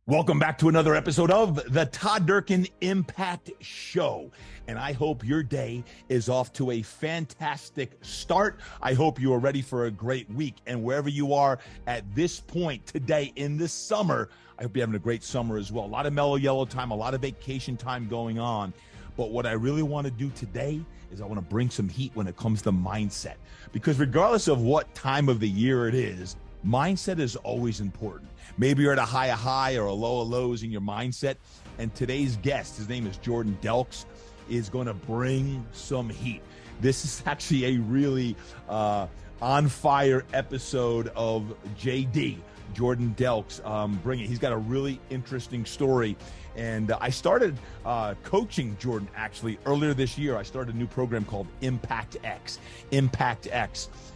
Welcome back to another episode of the Todd Durkin Impact Show. And I hope your day is off to a fantastic start. I hope you are ready for a great week. And wherever you are at this point today in this summer, I hope you're having a great summer as well. A lot of mellow yellow time, a lot of vacation time going on. But what I really want to do today is I want to bring some heat when it comes to mindset. Because regardless of what time of the year it is, mindset is always important. Maybe you're at a high of high or a low of lows in your mindset. And today's guest, his name is Jordan Delks, is going to bring some heat. This is actually a really on fire episode of JD, Jordan Delks. He's got a really interesting story. And I started coaching Jordan actually earlier this year. I started a new program called Impact X.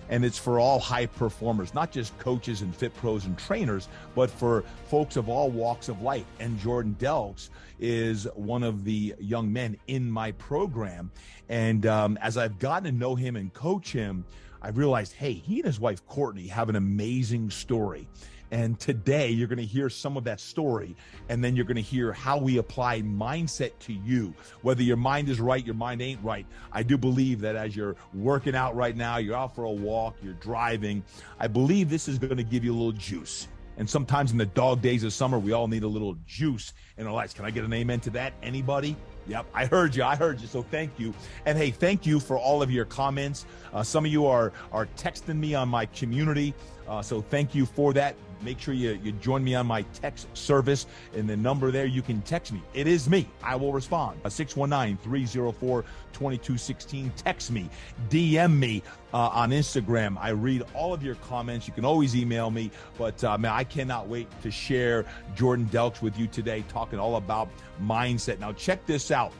And it's for all high performers, not just coaches and fit pros and trainers, but for folks of all walks of life. And Jordan Delks is one of the young men in my program. And as I've gotten to know him and coach him, I realized, hey, he and his wife, Courtney, have an amazing story. And today you're going to hear some of that story, and then you're going to hear how we apply mindset to you. Whether your mind is right, your mind ain't right. I do believe that as you're working out right now, you're out for a walk, you're driving, I believe this is going to give you a little juice. And sometimes in the dog days of summer, we all need a little juice in our lives. Can I get an amen to that? Anybody? Yep, I heard you. So thank you. And hey, thank you for all of your comments. Some of you are texting me on my community. So thank you for that. Make sure you join me on my text service. And the number there, you can text me. It is me. I will respond. 619-304-2216. Text me. DM me on Instagram. I read all of your comments. You can always email me. But man, I cannot wait to share Jordan Delks with you today, talking all about mindset. Now, check this out.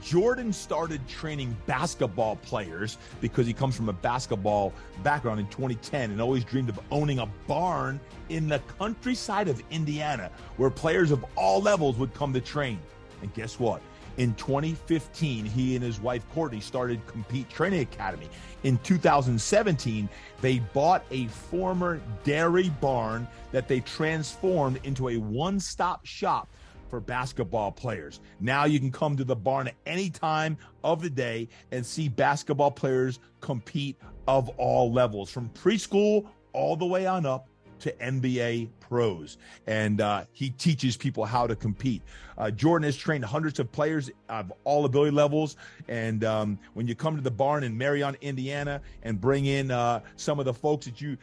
Jordan started training basketball players because he comes from a basketball background in 2010 and always dreamed of owning a barn in the countryside of Indiana where players of all levels would come to train. And guess what? In 2015, he and his wife, Courtney, started Compete Training Academy. In 2017, they bought a former dairy barn that they transformed into a one-stop shop for basketball players. Now you can come to the barn at any time of the day and see basketball players compete of all levels, from preschool all the way on up to NBA pros. And he teaches people how to compete. Jordan has trained hundreds of players of all ability levels. And when you come to the barn in Marion, Indiana, and bring in some of the folks that you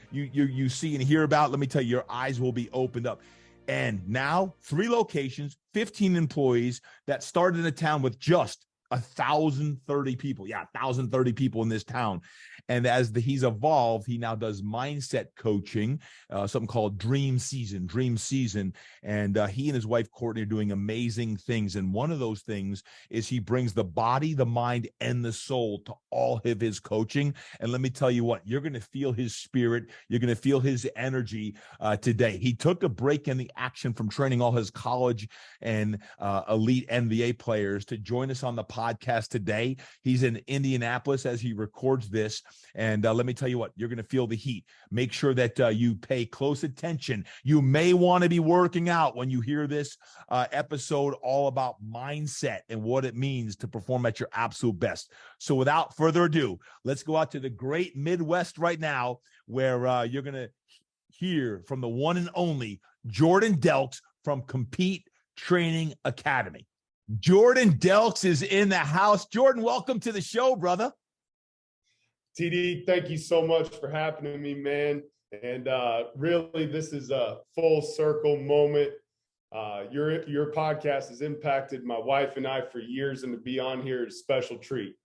see and hear about, let me tell you, your eyes will be opened up. And now 3 locations, 15 employees that started in a town with just 1,030 people. Yeah, 1,030 people in this town. And as he's evolved, he now does mindset coaching, something called Dream Season. And he and his wife, Courtney, are doing amazing things. And one of those things is he brings the body, the mind, and the soul to all of his coaching. And let me tell you what, you're going to feel his spirit. You're going to feel his energy today. He took a break in the action from training all his college and elite NBA players to join us on the podcast today. He's in Indianapolis as he records this. And let me tell you what, you're going to feel the heat. Make sure that you pay close attention. You may want to be working out when you hear this episode all about mindset and what it means to perform at your absolute best. So without further ado, let's go out to the great Midwest right now, where you're going to hear from the one and only Jordan Delks from Compete Training Academy. Jordan Delks is in the house. Jordan, welcome to the show, brother. TD, thank you so much for having me, man. And really, this is a full circle moment. Your podcast has impacted my wife and I for years, and to be on here is a special treat.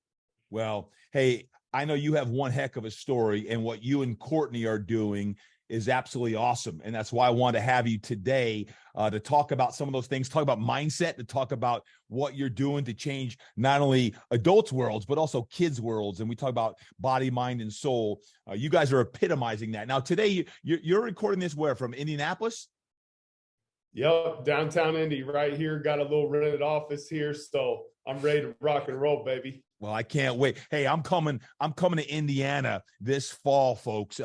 Well, hey, I know you have one heck of a story, and what you and Courtney are doing is absolutely awesome. And that's why I want to have you today to talk about some of those things, talk about mindset, to talk about what you're doing to change not only adults' worlds, but also kids' worlds. And we talk about body, mind, and soul. You guys are epitomizing that. Now, today, you're recording this where? From Indianapolis? Yep, downtown Indy right here. Got a little rented office here, so I'm ready to rock and roll, baby. Well, I can't wait. Hey, I'm coming to Indiana this fall, folks.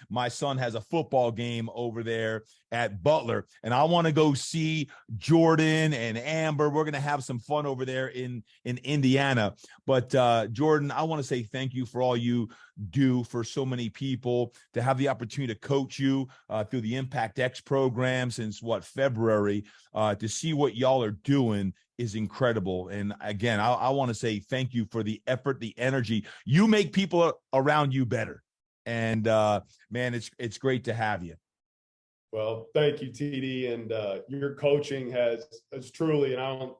My son has a football game over there at Butler, and I want to go see Jordan and Amber. We're going to have some fun over there in Indiana. But Jordan, I want to say thank you for all you do for so many people, to have the opportunity to coach you through the Impact X program since February, to see what y'all are doing is incredible. And again, I want to say thank you for the effort, the energy. You make people around you better. And man, it's great to have you. Well, thank you, TD. And your coaching has truly, and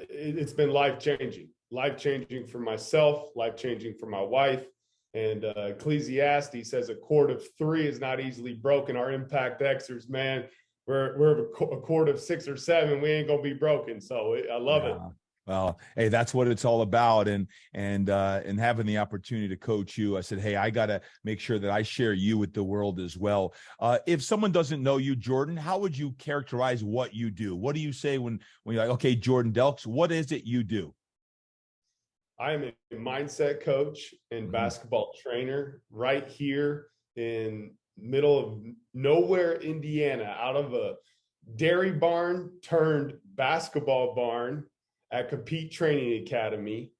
it's been life-changing for myself, life-changing for my wife. And Ecclesiastes says a cord of 3 is not easily broken. Our Impact Xers, man, we're a cord of 6 or 7. We ain't gonna be broken. So I love it. Well, hey, that's what it's all about. And having the opportunity to coach you, I said, hey, I got to make sure that I share you with the world as well. If someone doesn't know you, Jordan, how would you characterize what you do? What do you say when you're like, okay, Jordan Delks, what is it you do? I am a mindset coach and basketball trainer right here in middle of nowhere, Indiana, out of a dairy barn turned basketball barn at Compete Training Academy.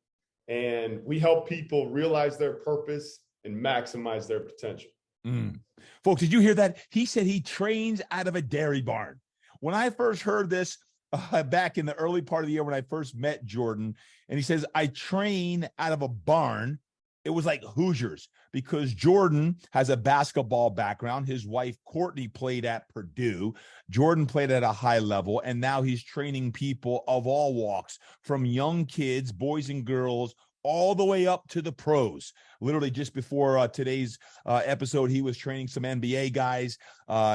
And we help people realize their purpose and maximize their potential. Folks, did you hear that? He said he trains out of a dairy barn. When I first heard this back in the early part of the year, when I first met Jordan, and he says, I train out of a barn, it was like Hoosiers, because Jordan has a basketball background. His wife, Courtney, played at Purdue. Jordan played at a high level, and now he's training people of all walks, from young kids, boys and girls, all the way up to the pros. Literally just before today's episode, he was training some NBA guys.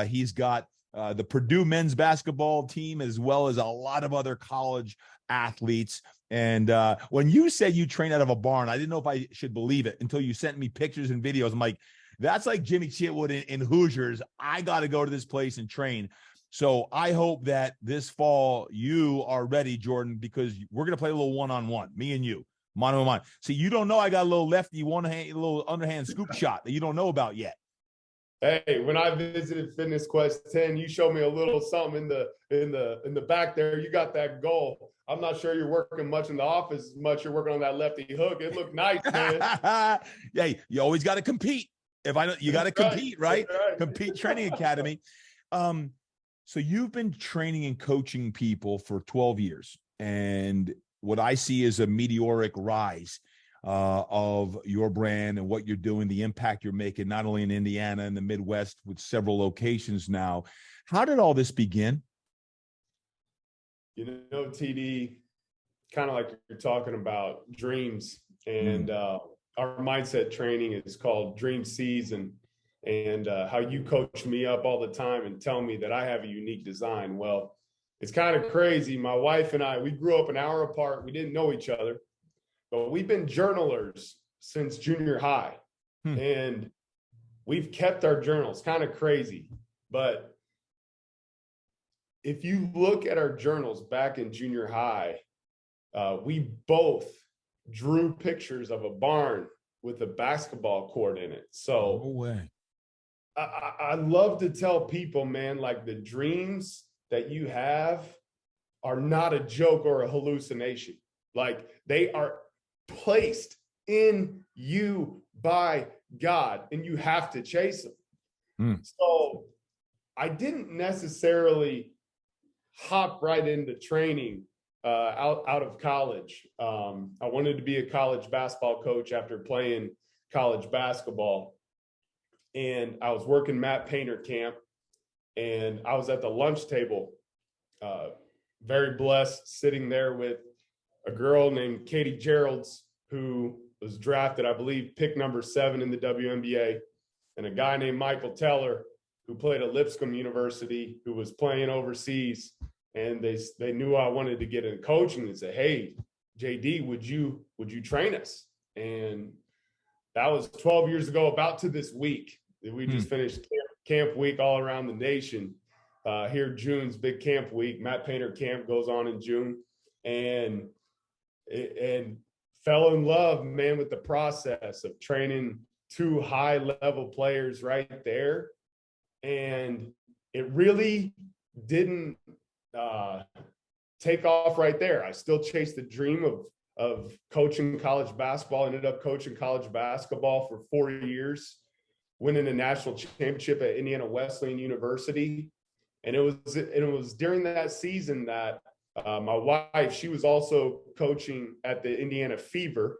He's got the Purdue men's basketball team, as well as a lot of other college athletes. And when you said you train out of a barn, I didn't know if I should believe it until you sent me pictures and videos. I'm like, that's like Jimmy Chitwood in Hoosiers. I got to go to this place and train. So I hope that this fall you are ready, Jordan, because we're going to play a little one-on-one, me and you, mano a mano. See, you don't know I got a little lefty, a little underhand scoop shot that you don't know about yet. Hey, when I visited Fitness Quest 10, you showed me a little something in the back there. You got that goal. I'm not sure you're working much in the office as much. You're working on that lefty hook. It looked nice, man. Yeah, you always got to compete. You got to compete, right? Compete Training Academy. So you've been training and coaching people for 12 years, and what I see is a meteoric rise of your brand and what you're doing, the impact you're making, not only in Indiana and the Midwest with several locations now. How did all this begin? You know, TD, kind of like you're talking about dreams, and our mindset training is called Dream Season, and how you coach me up all the time and tell me that I have a unique design. Well, it's kind of crazy. My wife and I, we grew up an hour apart. We didn't know each other. But we've been journalers since junior high, and we've kept our journals. Kind of crazy. But if you look at our journals back in junior high, we both drew pictures of a barn with a basketball court in it. So no way. I love to tell people, man, like the dreams that you have are not a joke or a hallucination. Like they are placed in you by God, and you have to chase them. So I didn't necessarily hop right into training out of college. I wanted to be a college basketball coach after playing college basketball, and I was working Matt Painter camp, and I was at the lunch table, very blessed, sitting there with a girl named Katie Geralds, who was drafted, I believe, pick number 7 in the WNBA, and a guy named Michael Teller, who played at Lipscomb University, who was playing overseas. And they knew I wanted to get into coaching and said, hey, JD, would you train us? And that was 12 years ago, about to this week. We just finished camp week all around the nation. Here, June's big camp week. Matt Painter camp goes on in June. And fell in love, man, with the process of training two high-level players right there. And it really didn't take off right there. I still chased the dream of coaching college basketball, ended up coaching college basketball for 4 years, winning a national championship at Indiana Wesleyan University. And it was during that season that my wife, she was also coaching at the Indiana Fever.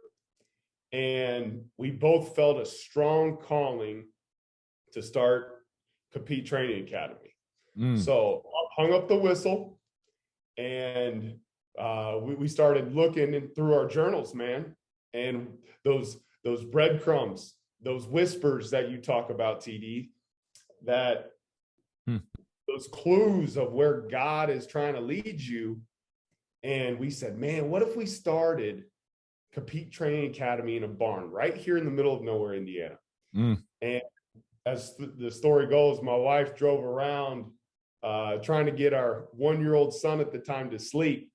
And we both felt a strong calling to start Compete Training Academy. So hung up the whistle, and we started looking through our journals, man. And those breadcrumbs, those whispers that you talk about, TD, that those clues of where God is trying to lead you. And we said, man, what if we started Compete Training Academy in a barn right here in the middle of nowhere, Indiana? And as the story goes, my wife drove around trying to get our 1-year-old son at the time to sleep.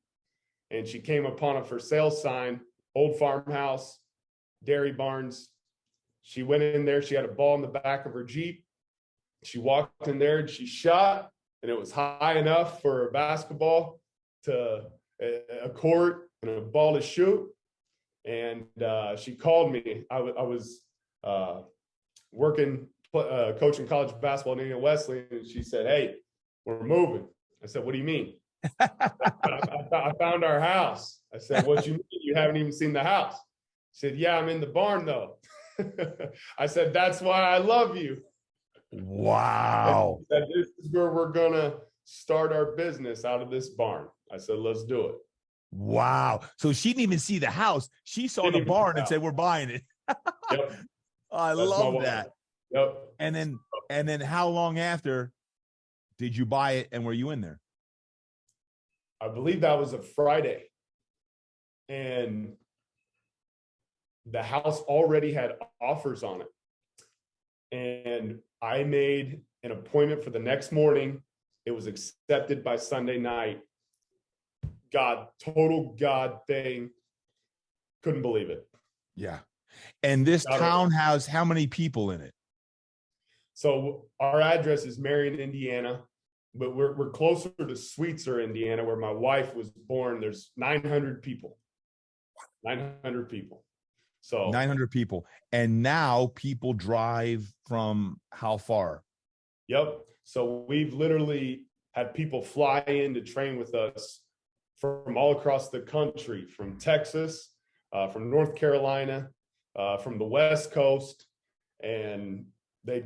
And she came upon a for sale sign, old farmhouse, dairy barns. She went in there. She had a ball in the back of her Jeep. She walked in there and she shot, and it was high enough for a basketball to a court and a ball to shoot. And she called me. I was working, coaching college basketball in Indiana Wesleyan, and she said, "Hey, we're moving." I said, "What do you mean?" I found our house. I said, "What you mean? You haven't even seen the house?" She said, "Yeah, I'm in the barn though." I said, "That's why I love you." Wow. Said, "This is where we're gonna start our business, out of this barn." I said, "Let's do it." Wow. So she didn't even see the house. She saw the barn and said, "We're buying it." Yep. I love that. Yep. And then how long after did you buy it, and were you in there? I believe that was a Friday. And the house already had offers on it. And I made an appointment for the next morning. It was accepted by Sunday night. Total God thing. Couldn't believe it. Yeah. And this town has how many people in it? So our address is Marion, Indiana, but we're closer to Sweetser, Indiana, where my wife was born. There's 900 people. 900 people. So 900 people. And now people drive from how far? Yep. So we've literally had people fly in to train with us from all across the country, from Texas, from North Carolina, from the West Coast, and they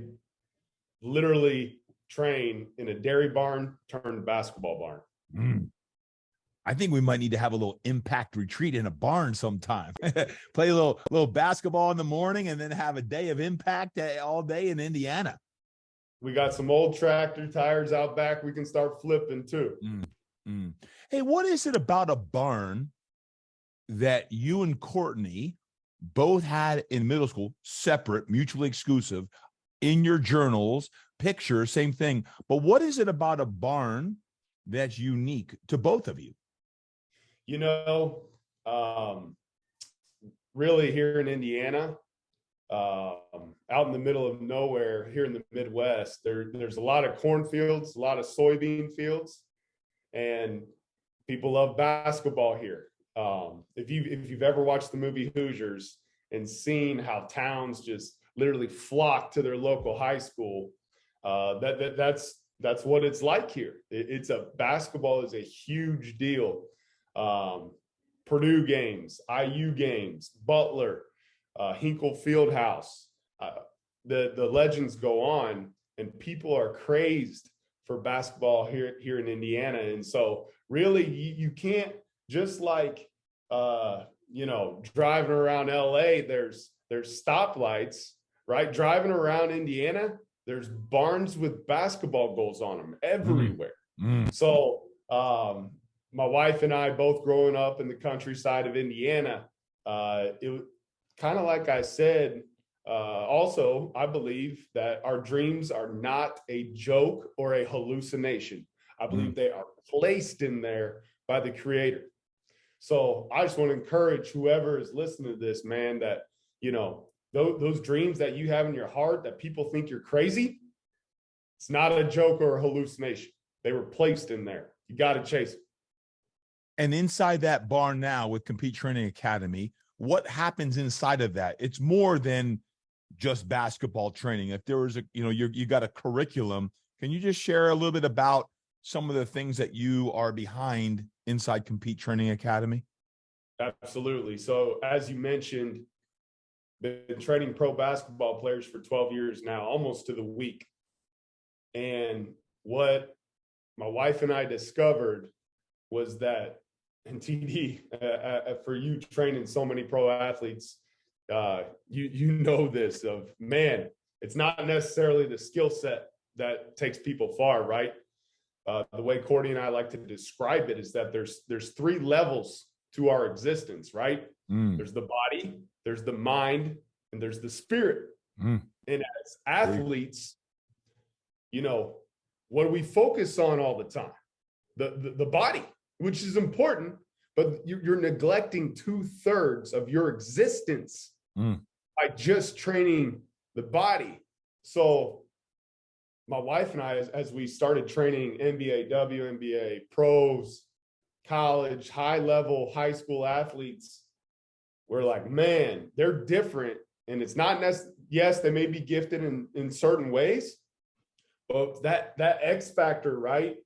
literally train in a dairy barn turned basketball barn. I think we might need to have a little impact retreat in a barn sometime. Play a little basketball in the morning and then have a day of impact all day in Indiana. We got some old tractor tires out back. We can start flipping too. Hey, what is it about a barn that you and Courtney both had in middle school, separate, mutually exclusive, in your journals, pictures, same thing. But what is it about a barn that's unique to both of you? You know, really here in Indiana, out in the middle of nowhere, here in the Midwest, there's a lot of cornfields, a lot of soybean fields, and people love basketball here. If you've ever watched the movie Hoosiers and seen how towns just literally flock to their local high school, that's what it's like here. Basketball is a huge deal. Purdue games, IU games, Butler, Hinkle Fieldhouse, the legends go on, and people are crazed for basketball here in Indiana. And so really you can't, just like driving around LA, there's stoplights, right? Driving around Indiana, there's barns with basketball goals on them everywhere. So my wife and I, both growing up in the countryside of Indiana, it kind of like I said, also, I believe that our dreams are not a joke or a hallucination. I believe they are placed in there by the Creator. So I just want to encourage whoever is listening to this, man, that, those dreams that you have in your heart that people think you're crazy, it's not a joke or a hallucination. They were placed in there. You got to chase it. And inside that barn now with Compete Training Academy, what happens inside of that? It's more than just basketball training. If there was you got a curriculum, can you just share a little bit about some of the things that you are behind inside Compete Training Academy? Absolutely. So as you mentioned, been training pro basketball players for 12 years now, almost to the week. And what my wife and I discovered was that, and TD, for you training so many pro athletes, you know this of, man, it's not necessarily the skill set that takes people far, right? The way Courtney and I like to describe it is that there's three levels to our existence, right? There's the body, there's the mind, and there's the spirit. And as athletes, what do we focus on all the time? The body, which is important, but you're neglecting 2/3 of your existence by just training the body. So my wife and I, as we started training NBA, WNBA, pros, college, high-level, high school athletes, we're like, man, they're different. And it's not necessarily, yes, they may be gifted in certain ways, but that X factor, right?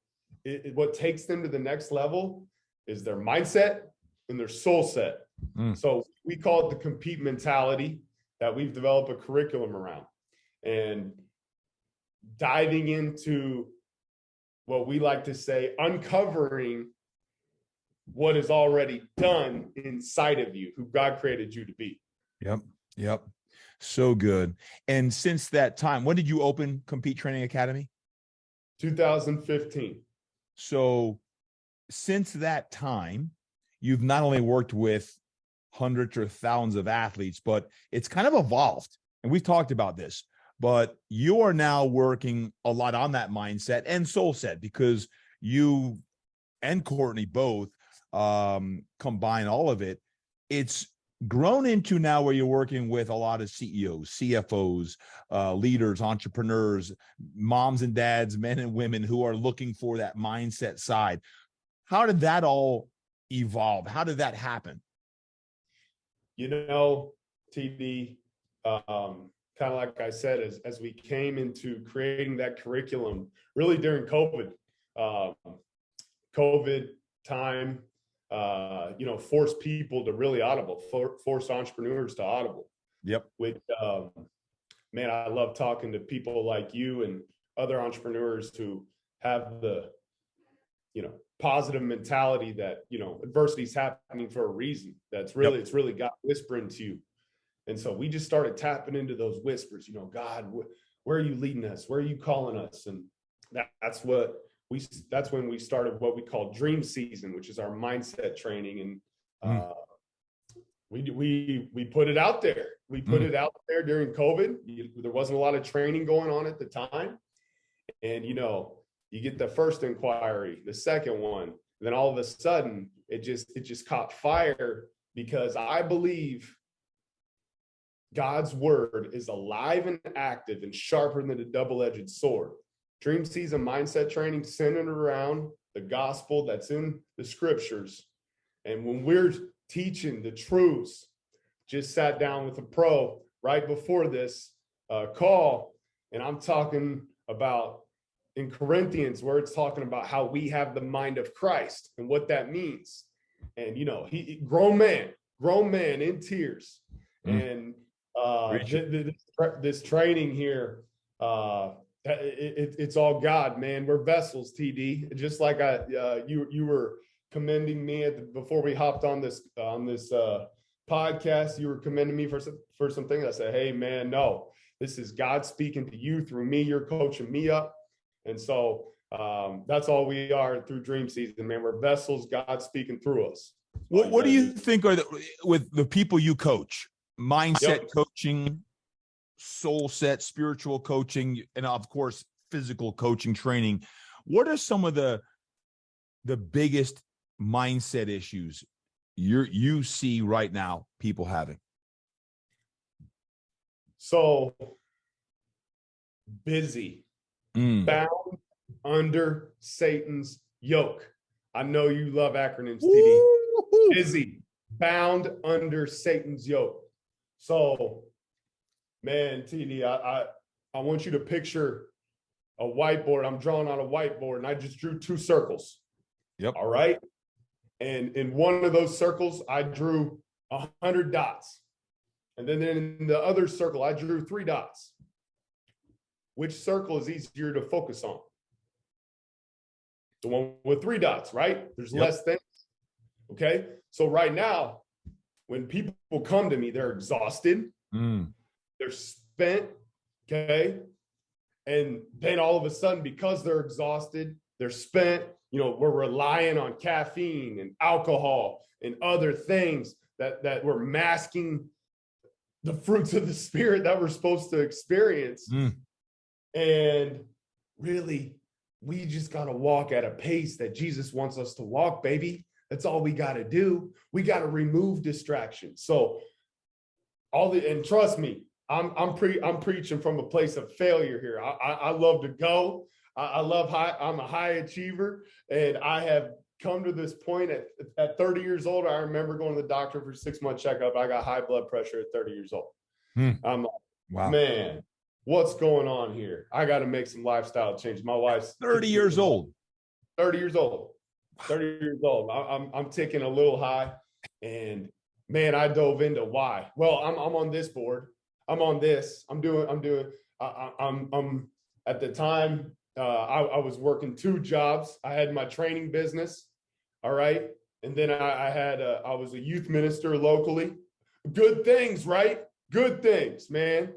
What takes them to the next level is their mindset and their soul set. So we call it the compete mentality that we've developed a curriculum around. And diving into what we like to say, uncovering what is already done inside of you, who God created you to be. Yep. So good. And since that time, when did you open Compete Training Academy? 2015. So since that time, you've not only worked with hundreds or thousands of athletes, but it's kind of evolved. And we've talked about this, but you are now working a lot on that mindset and soul set, because you and Courtney both combine all of it. It's grown into now where you're working with a lot of CEOs, CFOs, leaders, entrepreneurs, moms and dads, men and women who are looking for that mindset side. How did that all evolve? How did that happen? TD, kind of like I said, as we came into creating that curriculum, really during COVID time, forced people to really audible, force entrepreneurs to audible. Yep. Which, man, I love talking to people like you and other entrepreneurs who have the, positive mentality that, adversity is happening for a reason. It's really God whispering to you. And so we just started tapping into those whispers, God, where are you leading us? Where are you calling us? And that's when we started what we call Dream Season, which is our mindset training. And we put it out there. We put it out there during COVID. There wasn't a lot of training going on at the time. And, you get the first inquiry, the second one, then all of a sudden it just caught fire, because I believe God's word is alive and active and sharper than a double-edged sword. Dream Season mindset training centered around the gospel that's in the scriptures. And when we're teaching the truths, just sat down with a pro right before this call, and I'm talking about in Corinthians, where it's talking about how we have the mind of Christ and what that means. And, he grown man in tears. And this training here, it's all God, man. We're vessels, TD. Just like you were commending me before we hopped on this podcast. You were commending me for some things. I said, hey, man, no, this is God speaking to you through me. You're coaching me up. And so that's all we are through Dream Season, man. We're vessels, God speaking through us. What do you think are with the people you coach? Mindset coaching, soul set, spiritual coaching, and of course, physical coaching training. What are some of the biggest mindset issues you see right now people having? So busy, bound under Satan's yoke. I know you love acronyms, TD. Busy, bound under Satan's yoke. So, man, TD, I want you to picture a whiteboard. I'm drawing on a whiteboard, and I just drew 2 circles. Yep. All right. And in one of those circles, I drew 100 dots. And then in the other circle, I drew 3 dots. Which circle is easier to focus on? The one with 3 dots, right? There's less things. Okay. So right now, when people come to me, they're exhausted. They're spent. Okay. And then all of a sudden, because they're exhausted, they're spent, we're relying on caffeine and alcohol and other things that we're masking the fruits of the spirit that we're supposed to experience. And really, we just got to walk at a pace that Jesus wants us to walk, baby. That's all we got to do. We got to remove distractions. So and trust me, I'm preaching from a place of failure here. I love to go. I'm a high achiever, and I have come to this point at 30 years old. I remember going to the doctor for a 6-month checkup. I got high blood pressure at 30 years old. I'm like, wow, man, what's going on here? I got to make some lifestyle changes. My wife's 30 years old. 30 years old. 30 years old. I'm ticking a little high, and man, I dove into why. Well, I'm on this board. I'm on this. I'm at the time. I was working 2 jobs. I had my training business. All right. And then I was a youth minister locally. Good things, right? Good things, man.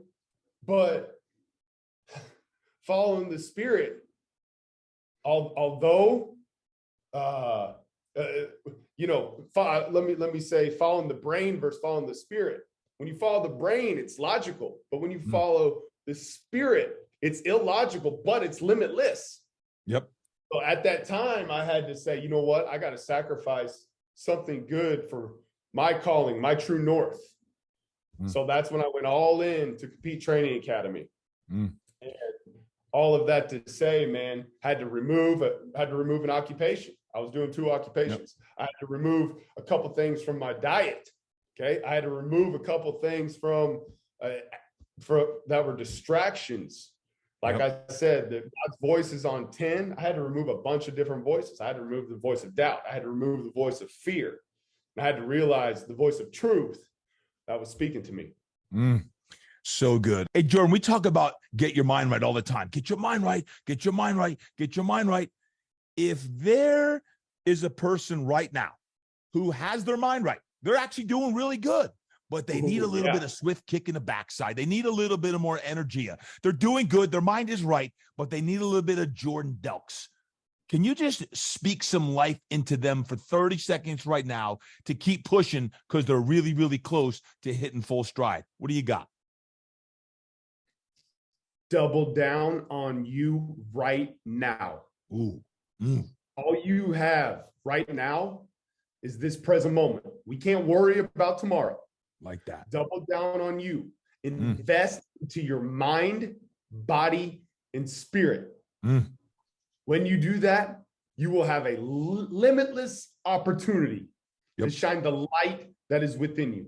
But following the Spirit, although, let me say following the brain versus following the Spirit. When you follow the brain, it's logical. But when you follow the Spirit, it's illogical, but it's limitless. Yep. So at that time, I had to say, you know what? I got to sacrifice something good for my calling, my true north. So that's when I went all in to Compete Training Academy. And all of that to say, man, had to remove an occupation. I was doing 2 occupations. Yep. I had to remove a couple things from my diet. Okay. I had to remove a couple things from that were distractions. Like I said, God's voice is on 10. I had to remove a bunch of different voices. I had to remove the voice of doubt. I had to remove the voice of fear. And I had to realize the voice of truth that was speaking to me. So good. Hey, Jordan, we talk about get your mind right all the time. Get your mind right. Get your mind right. Get your mind right. If there is a person right now who has their mind right, they're actually doing really good, but they need a little bit of swift kick in the backside. They need a little bit of more energy. They're doing good. Their mind is right, but they need a little bit of Jordan Delks. Can you just speak some life into them for 30 seconds right now to keep pushing because they're really, really close to hitting full stride? What do you got? Double down on you right now. All you have right now is this present moment. We can't worry about tomorrow. Like that. Double down on you. Invest into your mind, body, and spirit. When you do that, you will have a limitless opportunity to shine the light that is within you.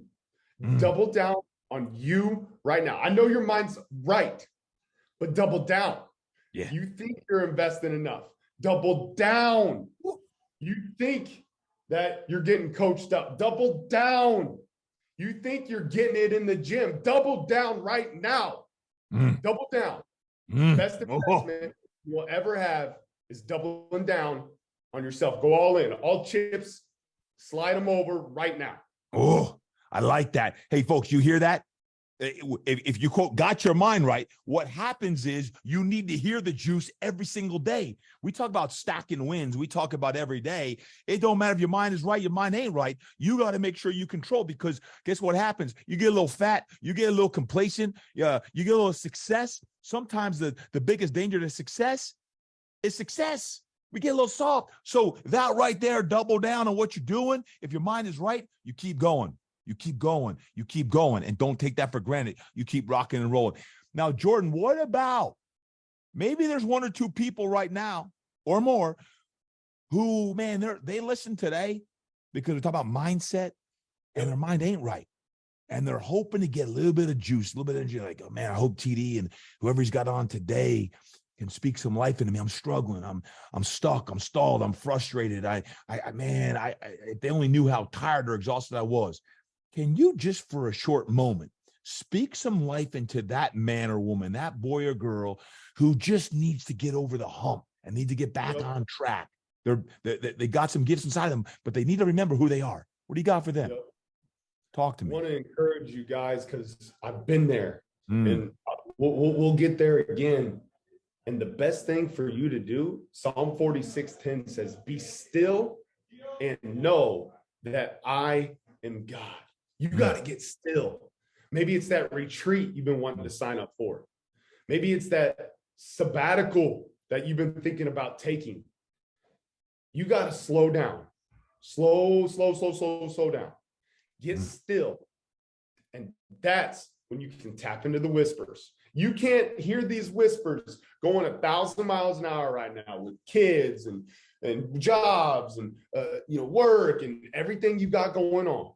Double down on you right now. I know your mind's right, but double down. Yeah. You think you're investing enough. Double down. You think that you're getting coached up. Double down. You think you're getting it in the gym. Double down right now. Double down. Best investment you will ever have is doubling down on yourself. Go all in. All chips, slide them over right now. Oh, I like that. Hey, folks, you hear that? If you quote, got your mind right, what happens is you need to hear the juice every single day. We talk about stacking wins. We talk about every day. It don't matter if your mind is right, your mind ain't right. You got to make sure you control, because guess what happens? You get a little fat, you get a little complacent, you get a little success. Sometimes the biggest danger to success is success. We get a little soft. So that right there, double down on what you're doing. If your mind is right, you keep going. You keep going. You keep going. And don't take that for granted. You keep rocking and rolling. Now, Jordan, what about maybe there's one or two people right now or more who, man, they listen today because we're talking about mindset and their mind ain't right. And they're hoping to get a little bit of juice, a little bit of energy. Like, oh, man, I hope TD and whoever he's got on today can speak some life into me. I'm struggling. I'm stuck. I'm stalled. I'm frustrated. If they only knew how tired or exhausted I was. Can you just for a short moment speak some life into that man or woman, that boy or girl who just needs to get over the hump and need to get back on track? They got some gifts inside of them, but they need to remember who they are. What do you got for them? Talk to me. I want to encourage you guys because I've been there, and we'll get there again. And the best thing for you to do, Psalm 46:10 says, "Be still and know that I am God." You got to get still. Maybe it's that retreat you've been wanting to sign up for. Maybe it's that sabbatical that you've been thinking about taking. You got to slow down. Slow down. Get still. And that's when you can tap into the whispers. You can't hear these whispers going 1,000 miles an hour right now with kids and jobs and work and everything you got going on.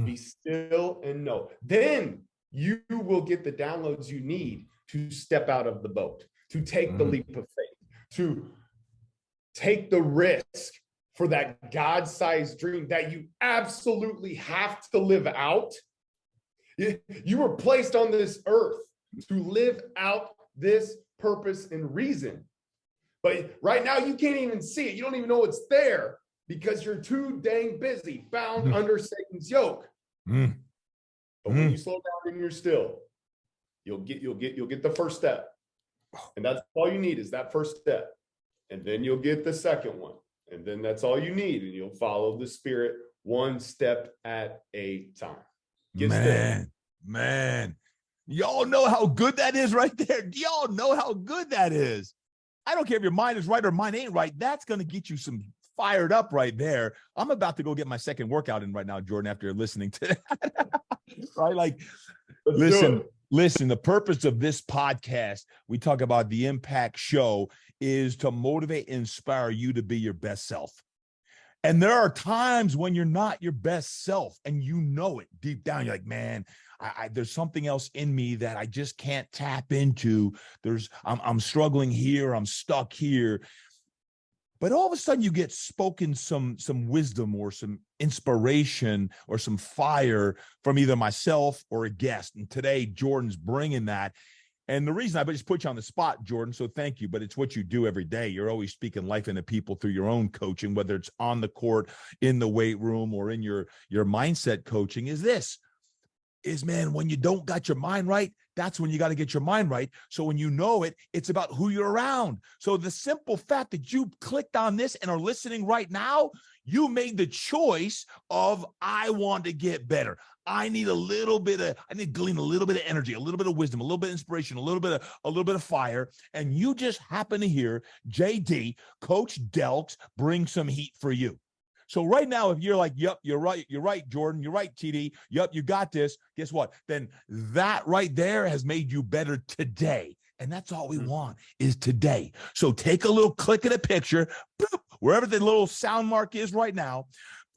Be still and know. Then you will get the downloads you need to step out of the boat, to take the leap of faith, to take the risk for that God-sized dream that you absolutely have to live out. You were placed on this earth to live out this purpose and reason. But right now, you can't even see it. You don't even know it's there because you're too dang busy, bound under Satan's yoke. But when you slow down and you're still, you'll get the first step. And that's all you need is that first step. And then you'll get the second one. And then that's all you need. And you'll follow the Spirit one step at a time. Man, y'all know how good that is right there. Do y'all know how good that is? I don't care if your mind is right or mine ain't right. That's going to get you some fired up right there. I'm about to go get my second workout in right now, Jordan, after listening to that. Right? Like, listen, the purpose of this podcast, we talk about the Impact Show, is to motivate and inspire you to be your best self. And there are times when you're not your best self and you know it deep down. You're like, man, there's something else in me that I just can't tap into. I'm struggling here. I'm stuck here. But all of a sudden you get spoken some wisdom or some inspiration or some fire from either myself or a guest. And today Jordan's bringing that. And the reason I just put you on the spot, Jordan, so thank you, but it's what you do every day. You're always speaking life into people through your own coaching, whether it's on the court, in the weight room, or in your mindset coaching, man, when you don't got your mind right, that's when you got to get your mind right. So when you know it, it's about who you're around. So the simple fact that you clicked on this and are listening right now, you made the choice of, I want to get better. I need to glean a little bit of energy, a little bit of wisdom, a little bit of inspiration, a little bit of fire. And you just happen to hear JD, Coach Delks, bring some heat for you. So right now, if you're like, yep, you're right, Jordan, you're right, TD, yep, you got this, guess what? Then that right there has made you better today. And that's all we want is today. So take a little click of the picture, boop, wherever the little sound mark is right now,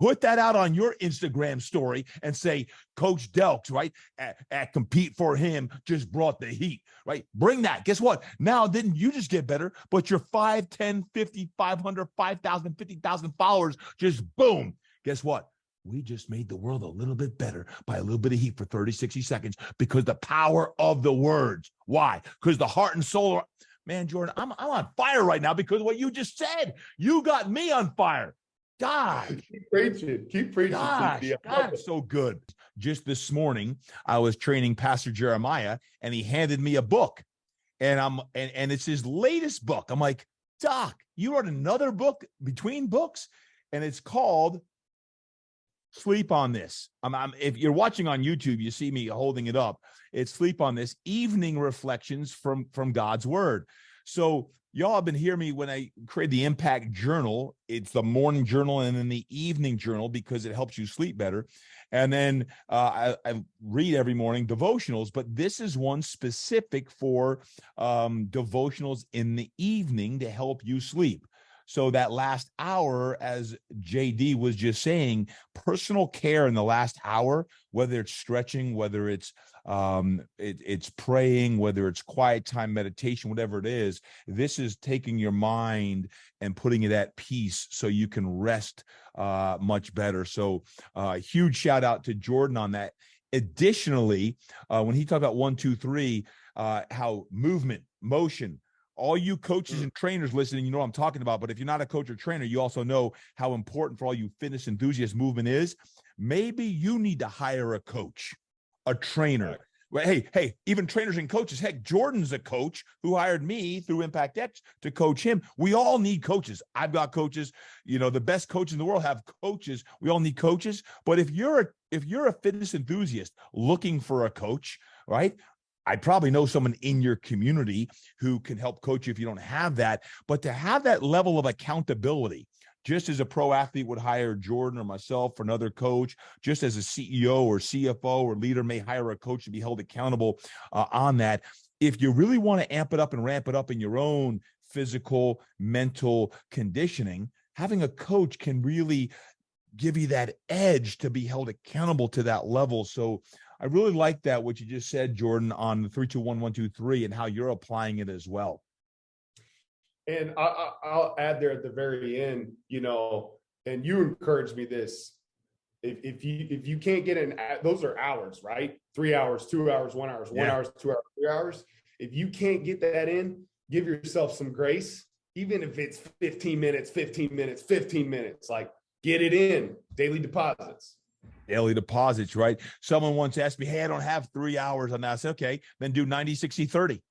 put that out on your Instagram story and say, Coach Delks, right, at Compete for Him just brought the heat, right? Bring that. Guess what? Now, didn't you just get better, but your 5, 10, 50, 500, 5,000, 50,000 followers just boom. Guess what? We just made the world a little bit better by a little bit of heat for 30, 60 seconds because the power of the words. Why? Because the heart and soul are, man, Jordan, I'm on fire right now because of what you just said. You got me on fire. God, keep preaching. God, it's so good. Just this morning, I was training Pastor Jeremiah, and he handed me a book, and it's his latest book. I'm like, Doc, you wrote another book between books, and it's called Sleep on This. If you're watching on YouTube, you see me holding it up. It's Sleep on This: Evening Reflections from God's Word. So y'all have been hearing me when I create the Impact Journal. It's the morning journal and then the evening journal because it helps you sleep better. And then I read every morning devotionals, but this is one specific for devotionals in the evening to help you sleep. So that last hour, as JD was just saying, personal care in the last hour, whether it's stretching, whether it's praying, whether it's quiet time meditation, whatever it is, this is taking your mind and putting it at peace so you can rest much better. So huge shout out to Jordan on that. Additionally, when he talked about 1, 2, 3, how movement, motion, all you coaches and trainers listening, you know what I'm talking about. But if you're not a coach or trainer, you also know how important for all you fitness enthusiasts movement is. Maybe you need to hire a coach, a trainer. Well, hey, even trainers and coaches. Heck, Jordan's a coach who hired me through Impact X to coach him. We all need coaches. I've got coaches. You know, the best coaches in the world have coaches. We all need coaches. But if you're a fitness enthusiast looking for a coach, right? I probably know someone in your community who can help coach you if you don't have that. But to have that level of accountability, just as a pro athlete would hire Jordan or myself or another coach, just as a CEO or CFO or leader may hire a coach to be held accountable on that. If you really want to amp it up and ramp it up in your own physical, mental conditioning, having a coach can really give you that edge to be held accountable to that level. So I really like that, what you just said, Jordan, on the 3, 2, 1, 1, 2, 3, and how you're applying it as well. And I'll add there at the very end, you know, and you encouraged me this. If you can't get in, those are hours, right? 3 hours, 2 hours, 1 hour, 1 hour, 2 hours, 3 hours. If you can't get that in, give yourself some grace, even if it's 15 minutes, 15 minutes, 15 minutes. Like, get it in. Daily deposits. Daily deposits, right? Someone once asked me, hey, I don't have 3 hours on that. I said, okay, then do 90, 60, 30.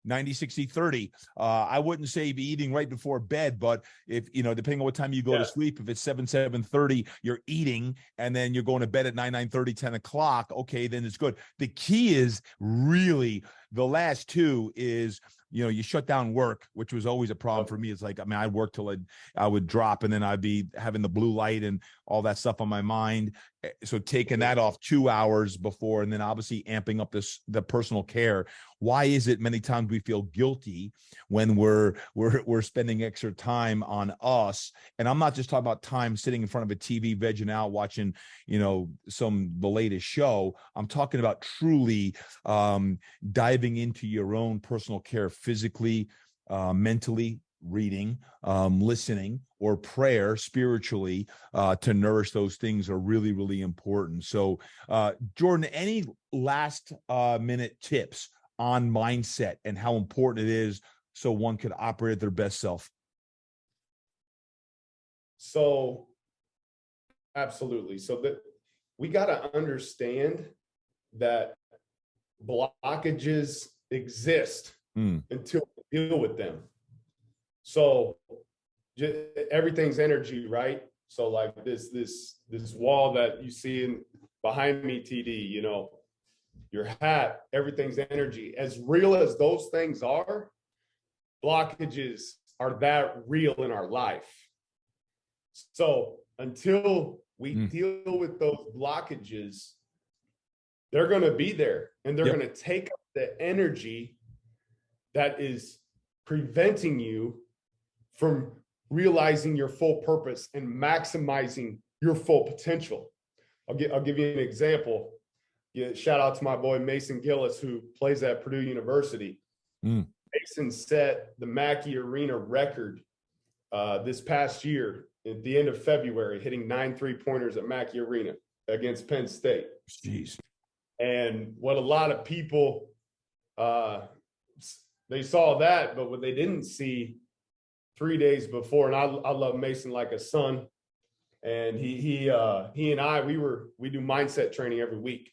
90, 60, 30. I wouldn't say be eating right before bed, but if, you know, depending on what time you go to sleep, if it's 7:30, you're eating, and then you're going to bed at 9:30, 10 o'clock, okay, then it's good. The key is really the last two is, you know, you shut down work, which was always a problem for me. It's like, I mean, I'd work till I would drop, and then I'd be having the blue light and all that stuff on my mind. So taking that off 2 hours before, and then obviously amping up the personal care. Why is it many times we feel guilty when we're spending extra time on us? And I'm not just talking about time sitting in front of a TV, vegging out, watching, you know, the latest show. I'm talking about truly diving into your own personal care physically, mentally, reading, listening, or prayer spiritually to nourish those things are really, really important. So, Jordan, any last minute tips on mindset and how important it is so one could operate at their best self? So, absolutely. So that we got to understand that blockages exist until we deal with them. So everything's energy, right? So like this wall that you see behind me, TD, you know, your hat, everything's energy. As real as those things are, blockages are that real in our life. So until we deal with those blockages, they're going to be there, and they're going to take up the energy that is preventing you from realizing your full purpose and maximizing your full potential. I'll give you an example. Shout out to my boy Mason Gillis, who plays at Purdue University. Mason set the Mackey Arena record this past year at the end of February, hitting 9 3-pointers at Mackey Arena against Penn State. Jeez. And what a lot of people, they saw that, but what they didn't see 3 days before, and I love Mason like a son, and he and I, we do mindset training every week,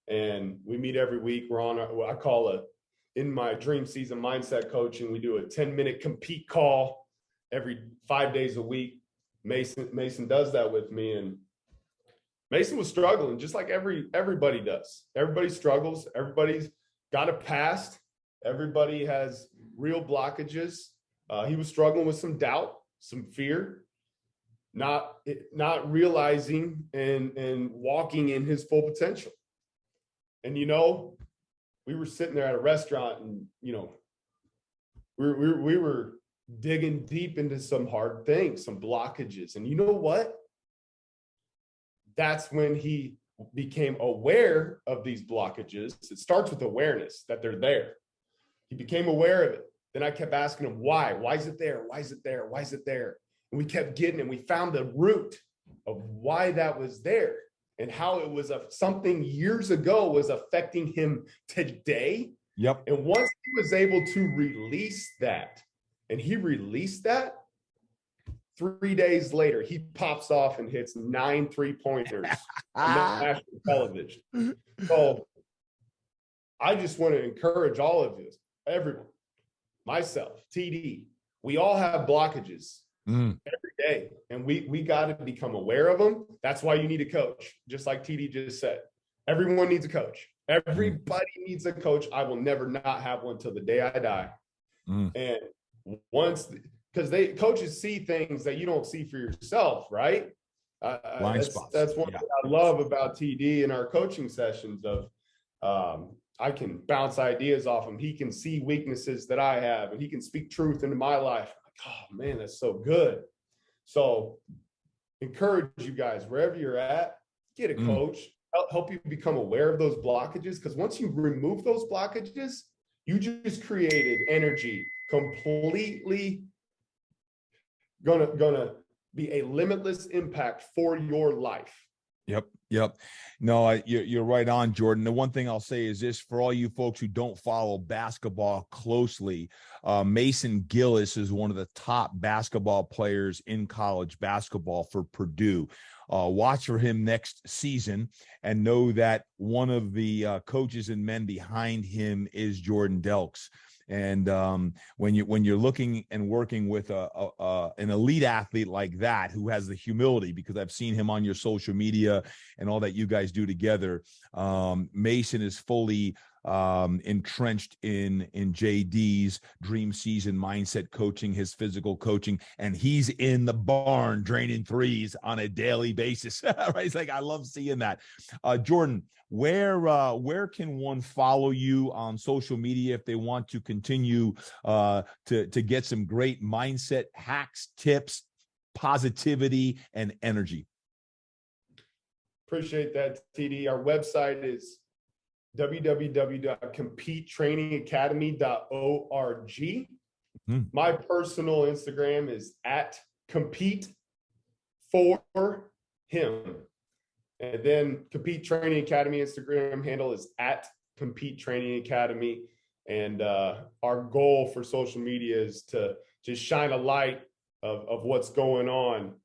and we meet every week. We're on what I call in my dream season mindset coaching. We do a 10-minute compete call every 5 days a week. Mason does that with me, and Mason was struggling just like everybody does. Everybody struggles. Everybody's got a past. Everybody has real blockages. He was struggling with some doubt, some fear, not realizing and walking in his full potential. And, we were sitting there at a restaurant and, we were digging deep into some hard things, some blockages. And you know what? That's when he became aware of these blockages. It starts with awareness that they're there. He became aware of it. Then I kept asking him, why? Why is it there? Why is it there? Why is it there? And we kept getting it. We found the root of why that was there and how it was something years ago was affecting him today. Yep. And once he was able to release that, and he released that, 3 days later, he pops off and hits 9 3-pointers on national television. So I just want to encourage all of this, everyone, myself, TD, we all have blockages every day, and we got to become aware of them. That's why you need a coach, just like TD just said. Everyone needs a coach. Everybody needs a coach. I will never not have one till the day I die. And once, because coaches see things that you don't see for yourself, right? Blind spots. That's one thing I love about TD in our coaching sessions of I can bounce ideas off him. He can see weaknesses that I have, and he can speak truth into my life. Like, oh man, that's so good. So encourage you guys, wherever you're at, get a coach, help you become aware of those blockages. Because once you remove those blockages, you just created energy completely gonna be a limitless impact for your life. Yep. No, you're right on, Jordan. The one thing I'll say is this: for all you folks who don't follow basketball closely, Mason Gillis is one of the top basketball players in college basketball for Purdue. Watch for him next season and know that one of the coaches and men behind him is Jordan Delks. And when you're looking and working with an elite athlete like that, who has the humility, because I've seen him on your social media and all that you guys do together, Mason is fully entrenched in JD's dream season mindset coaching, his physical coaching, and he's in the barn draining threes on a daily basis. Right? It's like, I love seeing that. Jordan, where can one follow you on social media if they want to continue to get some great mindset hacks, tips, positivity, and energy? Appreciate that, TD. Our website is www.competetrainingacademy.org. My personal Instagram is @compete4him. And then Compete Training Academy Instagram handle is @Compete Training Academy. And our goal for social media is to just shine a light of what's going on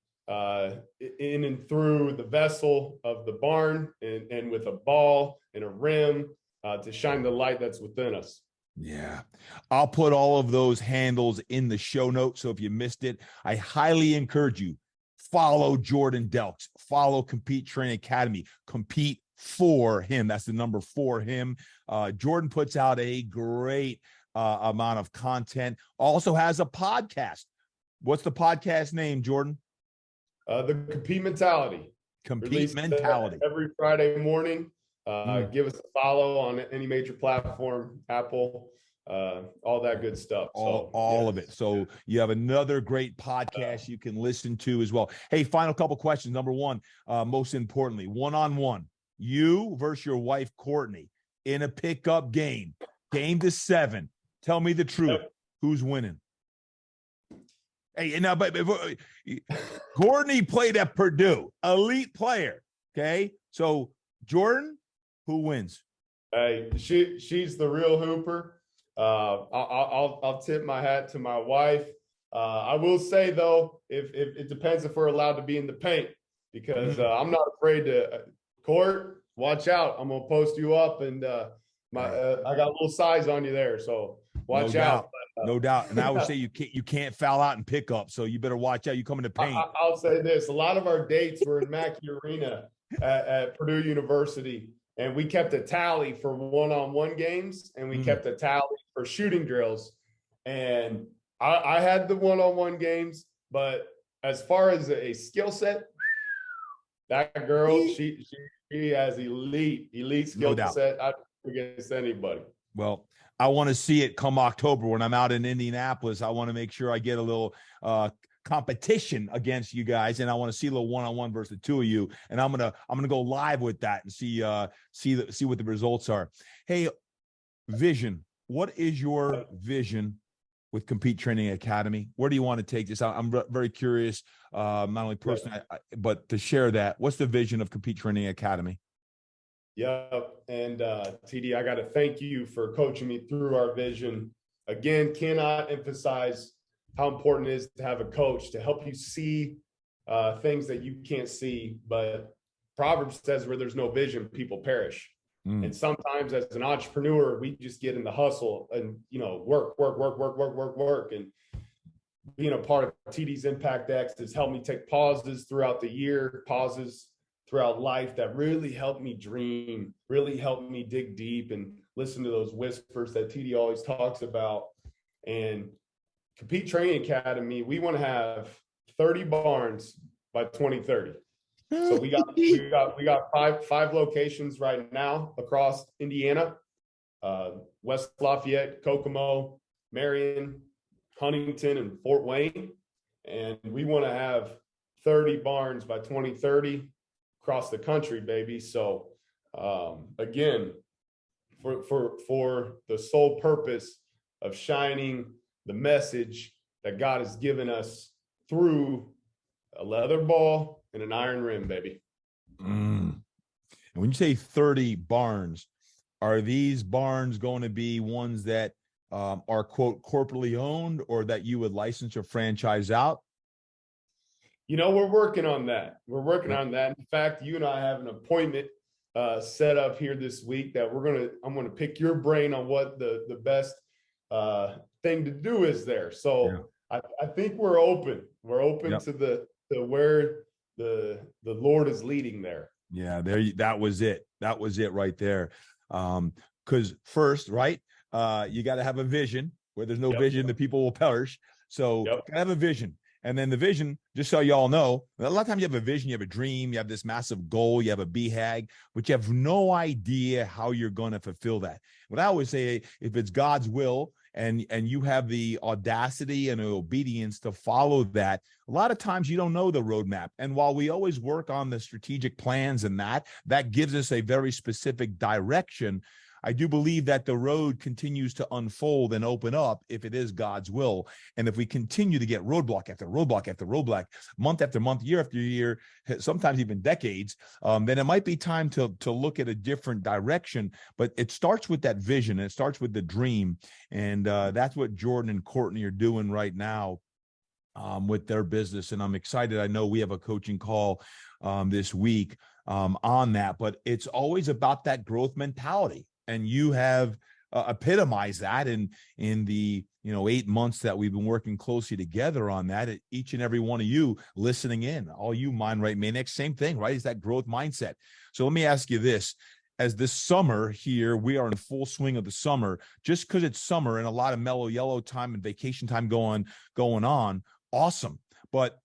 in and through the vessel of the barn, and with a ball and a rim to shine the light that's within us. Yeah. I'll put all of those handles in the show notes. So if you missed it, I highly encourage you, follow Jordan Delks, follow Compete Training Academy, compete for him. That's the number 4 him. Jordan puts out a great amount of content, also has a podcast. What's the podcast name, Jordan? The Compete Mentality. Compete Mentality. Every Friday morning. Give us a follow on any major platform, Apple, all that good stuff. All of it. So you have another great podcast you can listen to as well. Hey, final couple questions. Number one, most importantly, one-on-one, you versus your wife, Courtney, in a pickup game to 7. Tell me the truth. Who's winning? Hey, now, but Courtney played at Purdue, elite player. Okay, so Jordan, who wins? Hey, she's the real hooper. I'll tip my hat to my wife. I will say though, if it depends if we're allowed to be in the paint, because I'm not afraid to. Court, watch out! I'm gonna post you up, and I got a little size on you there, so watch out. No doubt. And I would say you can't foul out and pick up, so you better watch out. You come in the paint. I'll say this: a lot of our dates were in Mackey Arena at Purdue University, and we kept a tally for one-on-one games, and we kept a tally for shooting drills. And I had the one-on-one games, but as far as a skill set, that girl, she has elite skill set against anybody. Well, I want to see it come October when I'm out in Indianapolis. I want to make sure I get a little competition against you guys, and I want to see a little one-on-one versus the two of you. And I'm gonna go live with that and see what the results are. Hey, vision. What is your vision with Compete Training Academy? Where do you want to take this? I'm very curious, not only personally, but to share that. What's the vision of Compete Training Academy? Yep. And TD, I got to thank you for coaching me through our vision. Again, cannot emphasize how important it is to have a coach to help you see things that you can't see. But Proverbs says where there's no vision, people perish. And sometimes as an entrepreneur, we just get in the hustle and, work. And being a part of TD's Impact X has helped me take pauses throughout the year, pauses throughout life that really helped me dream, really helped me dig deep and listen to those whispers that TD always talks about. And Compete Training Academy, we want to have 30 barns by 2030. So we got five locations right now across Indiana, West Lafayette, Kokomo, Marion, Huntington, and Fort Wayne. And we want to have 30 barns by 2030 across the country, baby. So again, for the sole purpose of shining the message that God has given us through a leather ball and an iron rim, baby. And when you say 30 barns, are these barns going to be ones that are, quote, corporately owned, or that you would license or franchise out? We're working on that. In fact, you and I have an appointment set up here this week that I'm going to pick your brain on what the best thing to do is there. So yeah. I think we're open. We're open to where the Lord is leading there. Yeah, that was it. That was it right there. Because first, right, you got to have a vision. Where there's no vision, the people will perish. So you gotta have a vision. And then the vision, just so y'all know, a lot of times you have a vision, you have a dream, you have this massive goal, you have a BHAG, but you have no idea how you're going to fulfill that. What I always say, if it's God's will and you have the audacity and the obedience to follow that, a lot of times you don't know the roadmap. And while we always work on the strategic plans and that gives us a very specific direction, I do believe that the road continues to unfold and open up if it is God's will. And if we continue to get roadblock after roadblock after roadblock, month after month, year after year, sometimes even decades, then it might be time to look at a different direction. But it starts with that vision. It starts with the dream. And that's what Jordan and Courtney are doing right now with their business. And I'm excited. I know we have a coaching call this week on that, but it's always about that growth mentality. And you have epitomized that in the 8 months that we've been working closely together on that. Each and every one of you listening in, all you Mind Right Maniacs, same thing, right? Is that growth mindset. So let me ask you this: as this summer here, we are in full swing of the summer. Just because it's summer and a lot of mellow yellow time and vacation time going on, awesome. But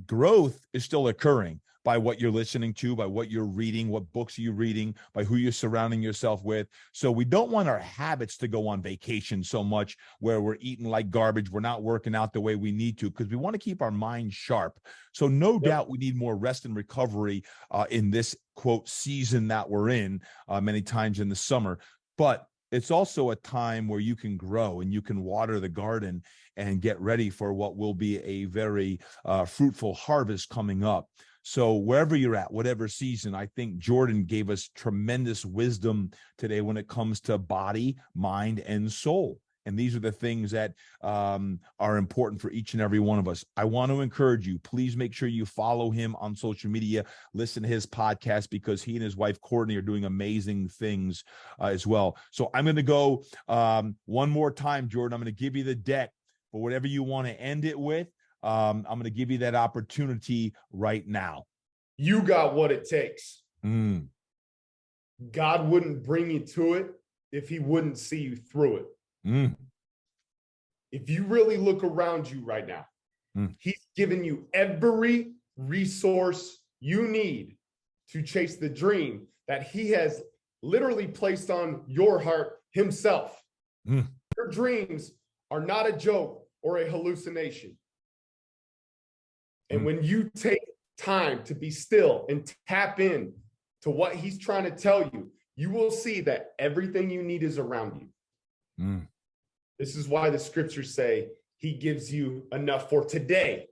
growth is still occurring by what you're listening to, by what you're reading, what books are you reading, by who you're surrounding yourself with. So we don't want our habits to go on vacation so much where we're eating like garbage. We're not working out the way we need to, because we want to keep our mind sharp. So no doubt we need more rest and recovery in this, quote, season that we're in many times in the summer. But it's also a time where you can grow and you can water the garden and get ready for what will be a very fruitful harvest coming up. So wherever you're at, whatever season, I think Jordan gave us tremendous wisdom today when it comes to body, mind, and soul. And these are the things that are important for each and every one of us. I want to encourage you, please make sure you follow him on social media, listen to his podcast, because he and his wife, Courtney, are doing amazing things as well. So I'm going to go one more time, Jordan. I'm going to give you the deck for whatever you want to end it with. I'm going to give you that opportunity right now. You got what it takes. God wouldn't bring you to it if he wouldn't see you through it. If you really look around you right now, he's given you every resource you need to chase the dream that he has literally placed on your heart himself. Your dreams are not a joke or a hallucination. And when you take time to be still and tap in to what he's trying to tell you, you will see that everything you need is around you. This is why the scriptures say he gives you enough for today.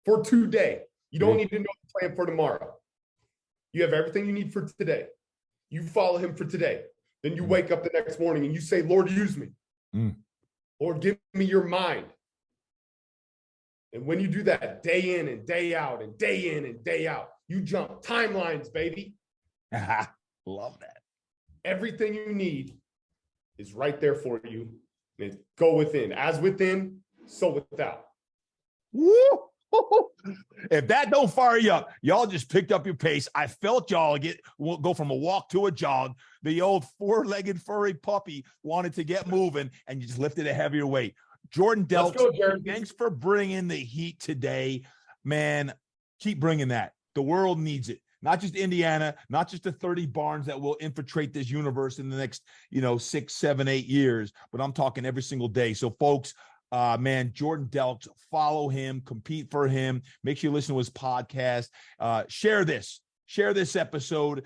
For today. You don't need to know the plan for tomorrow. You have everything you need for today. You follow him for today. Then you wake up the next morning and you say, Lord, use me. Lord, give me your mind. And when you do that day in and day out and day in and day out, you jump timelines, baby. Love that. Everything you need is right there for you. And go within. As within, so without. Woo! If that don't fire you up, y'all just picked up your pace. I felt y'all go from a walk to a jog. The old four-legged furry puppy wanted to get moving, and you just lifted a heavier weight. Jordan Delks, thanks for bringing the heat today. Man, keep bringing that. The world needs it. Not just Indiana, not just the 30 barns that will infiltrate this universe in the next, 6, 7, 8 years, but I'm talking every single day. So, folks, man, Jordan Delks, follow him, compete for him. Make sure you listen to his podcast. Share this episode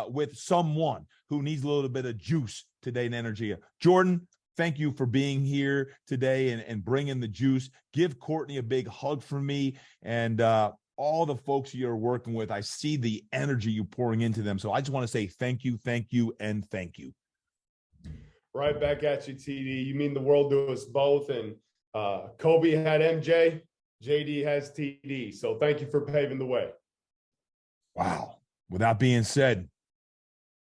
with someone who needs a little bit of juice today and energy. Jordan, thank you for being here today and bringing the juice. Give Courtney a big hug from me and all the folks you're working with. I see the energy you pouring into them. So I just want to say thank you, and thank you. Right back at you, TD. You mean the world to us both. And Kobe had MJ, JD has TD. So thank you for paving the way. Wow. With that being said,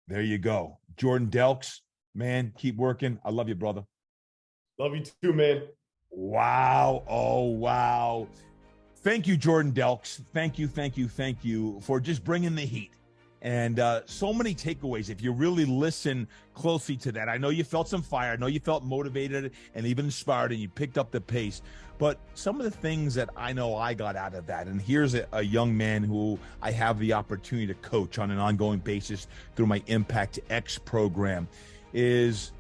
there you go. Jordan Delks, man, keep working. I love you, brother. Love you too, man. Wow. Oh, wow. Thank you, Jordan Delks. Thank you for just bringing the heat. And so many takeaways. If you really listen closely to that, I know you felt some fire. I know you felt motivated and even inspired, and you picked up the pace. But some of the things that I know I got out of that, and here's a young man who I have the opportunity to coach on an ongoing basis through my Impact X program, is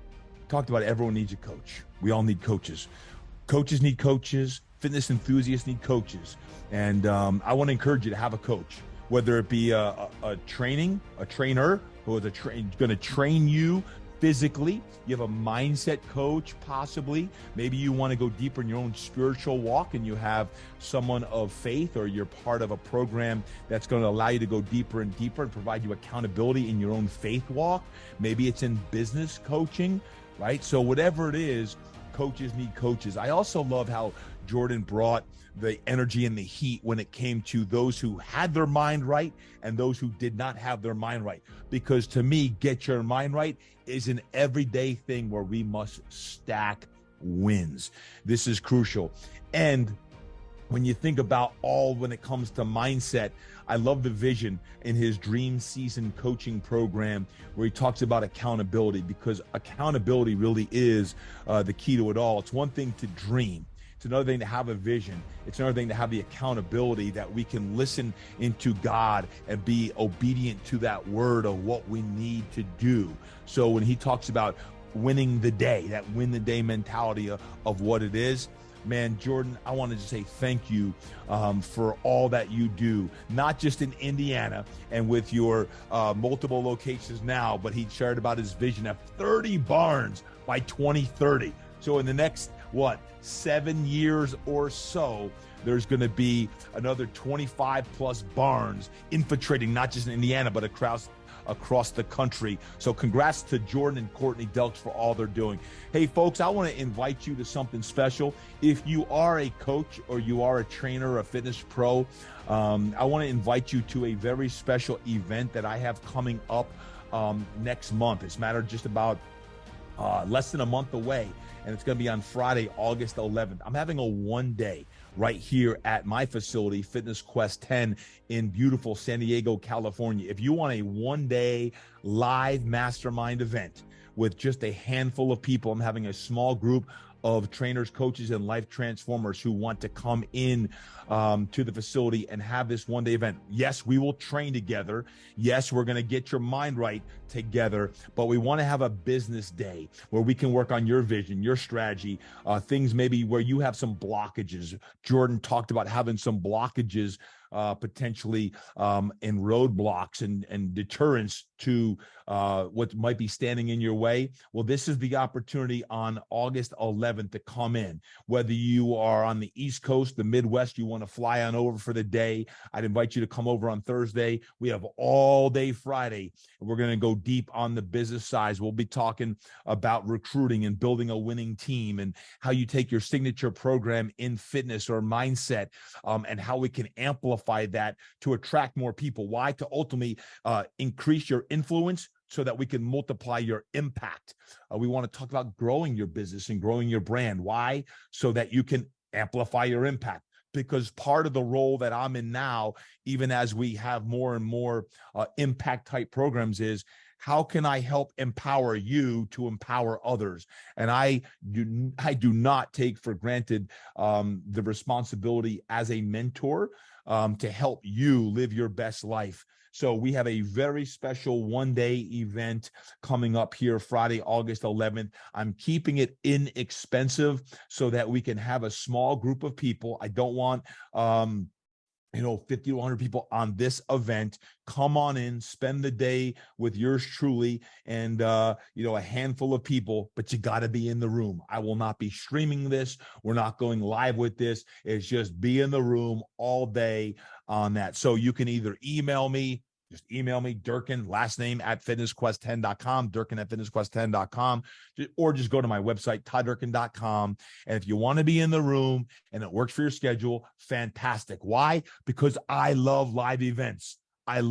talked about everyone needs a coach. We all need coaches. Coaches need coaches. Fitness enthusiasts need coaches. And I want to encourage you to have a coach, whether it be a trainer who is going to train you physically. You have a mindset coach, possibly. Maybe you want to go deeper in your own spiritual walk and you have someone of faith, or you're part of a program that's going to allow you to go deeper and deeper and provide you accountability in your own faith walk. Maybe it's in business coaching, right? So whatever it is, coaches need coaches. I also love how Jordan brought the energy and the heat when it came to those who had their mind right and those who did not have their mind right. Because to me, get your mind right is an everyday thing where we must stack wins. This is crucial. And when you think about when it comes to mindset, I love the vision in his Dream Season coaching program where he talks about accountability, because accountability really is the key to it all. It's one thing to dream. It's another thing to have a vision. It's another thing to have the accountability that we can listen into God and be obedient to that word of what we need to do. So when he talks about winning the day, that win the day mentality of what it is, man, Jordan, I wanted to say thank you for all that you do, not just in Indiana and with your multiple locations now, but he shared about his vision of 30 barns by 2030. So in the next, 7 years or so, there's going to be another 25 plus barns infiltrating not just in Indiana, but across the country. So congrats to Jordan and Courtney Delks for all they're doing. Hey, folks, I want to invite you to something special. If you are a coach or you are a trainer or a fitness pro, I want to invite you to a very special event that I have coming up next month. It's a matter of just about less than a month away. And it's going to be on Friday, August 11th. I'm having a one-day right here at my facility, Fitness Quest 10 in beautiful San Diego, California. If you want a one-day live mastermind event with just a handful of people, I'm having a small group of trainers, coaches, and life transformers who want to come in to the facility and have this one-day event. Yes, we will train together. Yes, we're going to get your mind right together, but we want to have a business day where we can work on your vision, your strategy, things maybe where you have some blockages. Jordan talked about having some blockages potentially and roadblocks and deterrence to what might be standing in your way. Well, this is the opportunity on August 11th to come in. Whether you are on the East Coast, the Midwest, you want to fly on over for the day, I'd invite you to come over on Thursday. We have all day Friday, and we're going to go deep on the business side. We'll be talking about recruiting and building a winning team and how you take your signature program in fitness or mindset and how we can amplify that to attract more people. Why? To ultimately increase your influence so that we can multiply your impact. We want to talk about growing your business and growing your brand. Why? So that you can amplify your impact. Because part of the role that I'm in now, even as we have more and more impact type programs, is how can I help empower you to empower others? And I do not take for granted the responsibility as a mentor to help you live your best life. So we have a very special one-day event coming up here Friday, August 11th. I'm keeping it inexpensive so that we can have a small group of people. I don't want 50 to 100 people on this event. Come on in, spend the day with yours truly and, a handful of people, but you got to be in the room. I will not be streaming this. We're not going live with this. It's just be in the room all day on that. So you can either email me, Durkin, last name at fitnessquest10.com, Durkin at fitnessquest10.com, or just go to my website, toddurkin.com. And if you want to be in the room and it works for your schedule, fantastic. Why? Because I love live events. I'm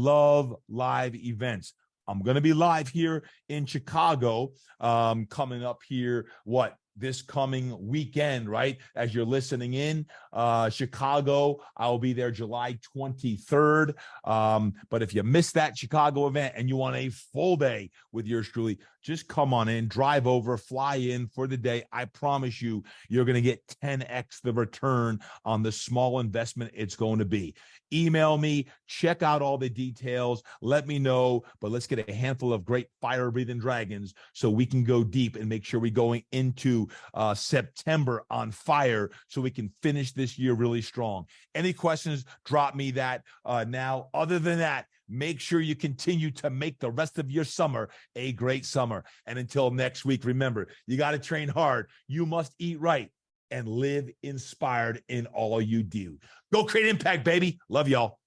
going to be live here in Chicago, coming up here, this coming weekend, right? As you're listening in, Chicago, I'll be there July 23rd. But if you missed that Chicago event and you want a full day with yours truly, just come on in, drive over, fly in for the day. I promise you, you're going to get 10x the return on the small investment it's going to be. Email me, check out all the details, let me know, but let's get a handful of great fire-breathing dragons so we can go deep and make sure we're going into September on fire so we can finish this year really strong. Any questions, drop me that now. Other than that, make sure you continue to make the rest of your summer a great summer. And until next week, remember, you got to train hard. You must eat right and live inspired in all you do. Go create impact, baby. Love y'all.